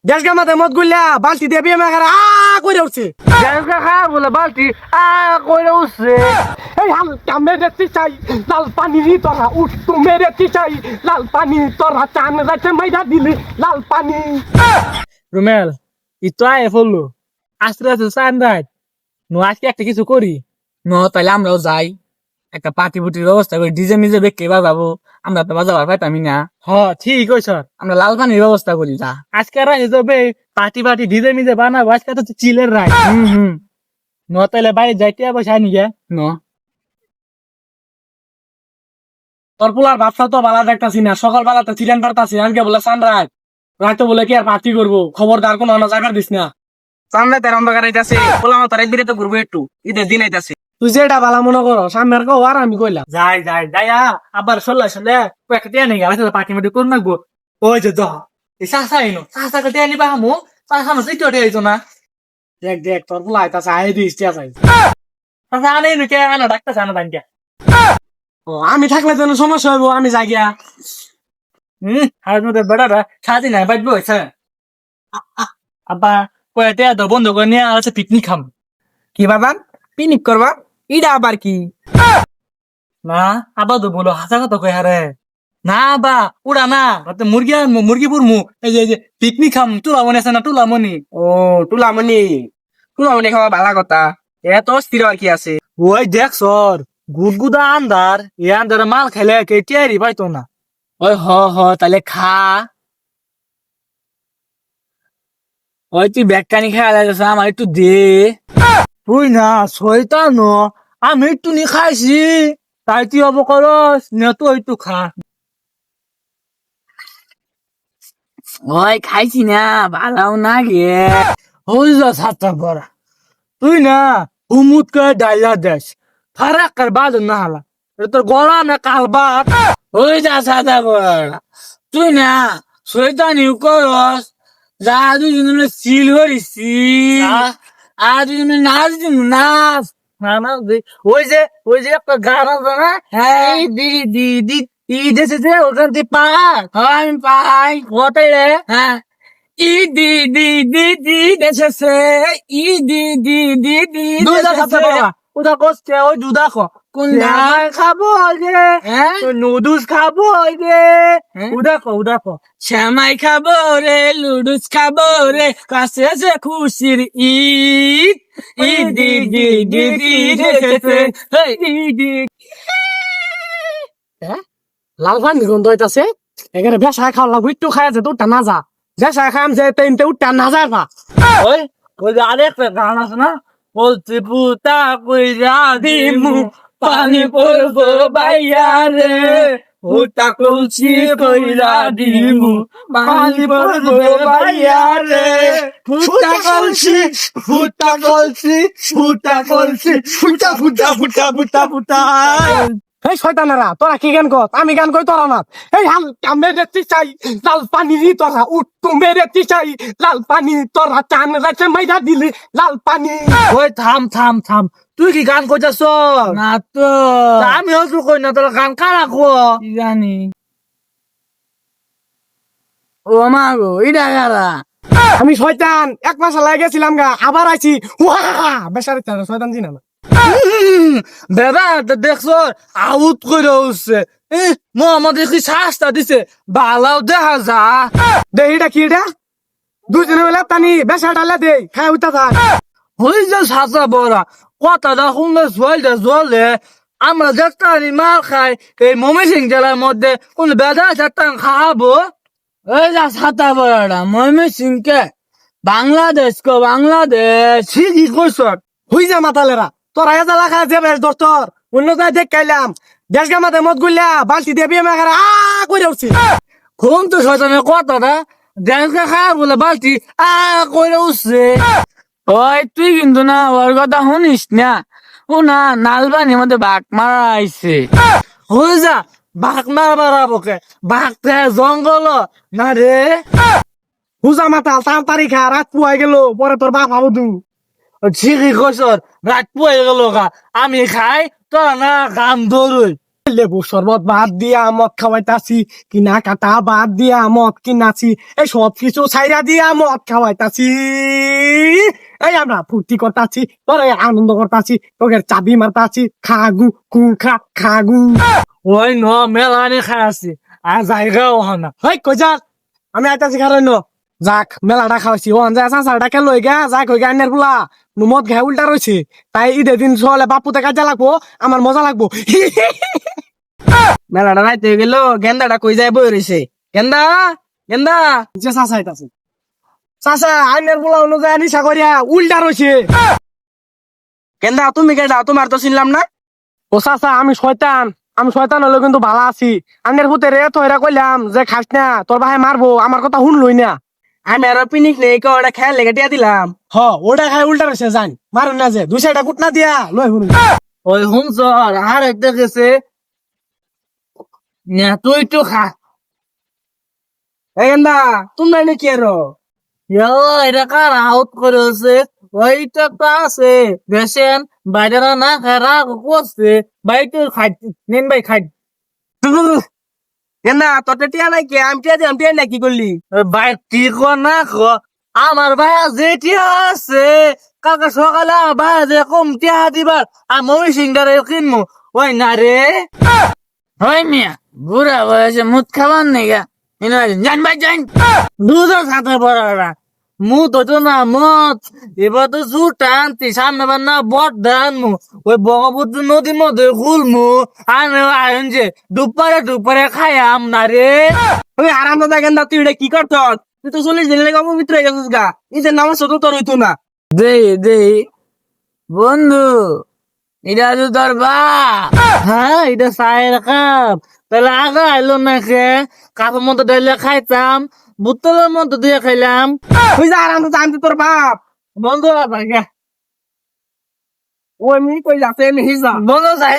দেশ গামাতে মত গুলিয়া বালতি দিয়ে বিয়ে মাখারা করে উঠছে। জায়গা খায় বলে বালতি কইরা উঠছে। এই হালকা মেরেছি চাই লাল পানি তোরা উঠ তু মেরেছি চাই লাল পানি তোরা চান রাতে মাইরা দিলি লাল পানি। রুমেল ইতো আয় ফললো আস্তে আস্তে চান রাত আজকে একটা কিছু করি তাহলে আমরাও যাই একটা পার্টি পুটির ব্যবস্থা করি ডিজে মিজে দেখে বাজাবো আমরা তো বাজাবার পাইতামি না। হ ঠিক কইছ। আমরা লাল পানির ব্যবস্থা করি যা আজকে রাই যাবে পার্টি পার্টি ডিজে মিজে বানাবো আজকে তো চিলের রাই। হুম তাহলে বাইরে যাইতে বসে আনি গে ন তোর পোলার ভাবসা তো বালা দেখতাছি না সকাল বেলাতে চিলেন পারতাছি আজকে বলে সানরাইজ রাতে বলে কি আর পার্টি করবো খবরদার কোনো জায়গা দিস না। সামনে তের অন্ধকার আইতাছে বললাম তোর একদিনে তো ঘুরবো একটু ঈদের দিন আইতাছে। তুই যেটা বালা মনে করো সামনের কো আর আমি কইলাম যাই যাই যাইয়া আবার চলে আসলে একটা টিয়া নেই গেছে পার্টি মাটি করে নাকবো ওই যে দ এই চাষা এনো চাষাকে টিয়া নিবা হামু চাষা আমার চিঠি ওঠে আইতো না দেখ দেখ তোর পোলা আইতাছে আই দিস টিয়া চাই। চাষা আনে নুকে আনা ডাক্তার আনা দানকে ও আমি থাকলে যেন সমস্যা হইব আমি যাই গিয়া। হার মধ্যে বেড়ারা সারাদিন নাই বাজবো হয়েছে আব্বা কয়েতে এত বন্ধ করে নিয়ে আছে পিকনিক খাম। কি বাবান পিকনিক করবা ইডা আবার কি? না আবার তো বলো হাসা কথা কই হারে না বা উড়া না রাতে মুরগি আনমু মুরগি পুরমু এই যে পিকনিক খাম তুলা মনে আছে না তুলা মনি ও তুলামণি তুলামণি খাওয়া ভালো কথা এত স্থির আর কি আছে। ওই দেখ সর গুদগুদা আন্দার এই আন্দারে মাল খাইলে কে টিয়ারি পাইতো না। ওই হ তাহলে খা ওই তুই ব্যাগটানি খেয়াল আছে আমার একটু দে। তুই না শয়তান আমি একটু নি খাইছি তাই তুই অবকরস নে তো একটু খা ওই খাইছি না ভালো না গে। ওই যা ছাত্র পড়া তুই না হুমুত করে ডাইলা দেশ ফারাক কর বাদ না হালা তোর গলা না কালবাত ওই যা সাদা বড় তুই না শয়তানি করস যা দুজনে সিল হরিছি আর দুজনে নাচ দিন নাচ। না না ওই যে একটা গান আছে না হ্যাঁ দি দি দি ই দেশে যে ওখান থেকে পাক আমি পাই ওটাই রে হ্যাঁ ই দি দি দি দি দেশেছে ই দি দি দি দি দুধা খাতে দেশেছে। বাবা ওটা কষ্ট ওই দুধা খো কোন আমার খাবো রে হ্যাঁ নুডলস খাবো রে হ্যাঁ? উদা খো শ্যামাই খাবো রে লুডুস খাবো রে কাছে আছে খুশির ঈদ ই দি দি দি দি দেশেছে হেই দি দি লাল পানি গন্ধ হইতাছে এখানে বেশা খাওয়া লাগবে একটু খাই আছে তো উঠটা না যা বেশা খাম যে তিনটে উঠটা না যায় পা। ওই ওই যে আরেকটা গান আছে না বলছি পুতা কইরা দিমু পানি পড়বো বাইয়া রে পুতা কলছি কইরা দিমু পানি পড়বো বাইয়া রে ফুটা কলছি ফুটা কলছি ফুটা কলছি ফুটা ফুটা ফুটা ফুটা ফুটা এই শয়তানেরা তোরা কি গান কর আমি গান কই তোরা না। এই হালকা মেরেছি চাই লাল পানি তোরা উঠ তু মেরেছি চাই লাল পানি তোরা চান রাতে মাইরা দিলি লাল পানি। ওই থাম থাম থাম তুই কি গান কইতাছ না তো আমি হয়তো কই না তোর গান কারা কো কি জানি ও মা গো ইডা গারা আমি শয়তান এক মাস লাগে গেছিলাম গা আবার আইছি ওয়া বেশারে শয়তান চিনা না। বেড়া দেখছ আউট করে উঠছে মোহাম্মদ কি শ্বাসটা দিছে বালাও দেখা যা দেহিটা কি এটা দুজনে বেলা টানি বেশা ডালে দে খাই উঠা থাক। হই যে সাজা বড়া কথাটা শুনলে জলে জলে আমরা দেখতানি মাল খাই এই ময়মনসিং জেলার মধ্যে কোন বেদা চারটান খাবো ওই যা ছাতা বড়া ময়মনসিং কে বাংলাদেশ কো বাংলাদেশ ঠিকই কইছ হুই যা মাতালেরা তোরা এজা লাগা যে বেশ দরতর অন্য জায়গায় দেখ কাইলাম দেশ গামাতে মত গুলিয়া বালতি দিয়ে বিয়ে মাখারা করে উঠছি। কোন তো শয়তানের কথাটা দেখে খায় বলে বালতি কইরে উঠছে ওই তুই কিন্তু না ওর কথা শুনিস না ও না নালবানির মধ্যে বাঘ মারা আইছে। হয়ে যা বাঘ মারবার আবকে বাঘ জঙ্গল না রে হুজা মাতাল তাড়াতাড়ি খা রাত পুয়াই গেল পরে তোর বাপ হাবু দু ঠিকই কইস রাত পুয়ে গেল গা আমি খাই তোরা না গান ধরুই লেবু শরবত বাদ দিয়া মদ খাওয়াইতাছি, কিনা কাটা বাদ দিয়া মদ কিনাছি, এই সব কিছু ছাইরা দিয়া মদ খাওয়াইতাছি। এই আমরা ফুর্তি করতাছি, তোর আনন্দ করতাছি, তোকে চাবি মারতাছি, খাগু কু খা খাগু। ওই ন মেলানি খাই আছি আর জায়গাও হনা হেই কই যাক, আমি আইতাছি খারাই ন যাক মেলাটা খাওয়াইছি ওখান যায় চাচাটাকে লই গা যাক হই গা আন্নের গুলা নুমত ঘাই উল্টা রয়েছে, তাই ঈদের দিন চলে বাপুতে কাজে লাগবো, আমার মজা লাগবো। মেলাটা রাইতে গেল গেন্দাটা কই যায় বই রইছে গেন্দা গেন্দা যে চাচা আইতাছে, চাচা আন্নের গুলা অনুযায়ী নিশা করিয়া উল্টা রয়েছে। গেন্দা তুমি কেডা তোমার তো চিনলাম না ও চাচা আমি শয়তান, আমি শয়তান হলেও কিন্তু ভালো আছি। আন্নের ভূতে রে তোরা কইলাম যে খাস না, তোর ভাই মারবো, আমার কথা শুনলই না। আমি আরো পিনিক নেই ওটা খেয়াল লেগে টিয়া দিলাম হ ওটা খাই উল্টা রয়েছে, জান মারুন না যে দুই সাইডা কুটনা দিয়া লই শুনুন। ওই হুমস আর একটা গেছে না তুই একটু খা এই গেন্দা তুমি নাই নাকি আরো এটা কার আউট করেছে ওইটা তো আছে বেসেন বাইরে না খারা করছে বাইরে খাই নেন ভাই খাই না তোর টিয়া নাই কি আমি টিয়া দিলাম টিয়া নাই কি করলি ভাই কি কর না আমার ভাই যে টিয়া আছে কাকা সকালে ভাই যে কম টিয়া দিবার আর মমি সিংটারে কিনবো ওই না রে হয় মিয়া বুড়া বয়সে মুখ খাবার নেগা জান ভাই জান দুধের সাথে বড়রা মু তো না মত এবার তো জুর টানতি সামনে বার না বট ধান মু ওই বঙ্গপুত্র নদীর মধ্যে খুলমু আয়ন যে দুপারে খায়াম না রে ওই আরাম দাদা গেন্দা তুই এটা কি করত তুই তো 40 দিন লেগে পবিত্র হয়ে গেছিস গা নিজের নামাজ তো তোর হইতো না দে বন্ধু এটা তো তোর বাপ হ্যাঁ এটা চায়ের কাপ তাহলে আগা আইলো না খে কাপের মতো ডাইলে খাইতাম বোতলের মতো দিয়ে খাইলাম ওই যে আরাম দাদা আমি তো তোর বাপ বন্ধু ভাইয়া ওই মি কই যাচ্ছে আমি হিসা বন্ধু যাই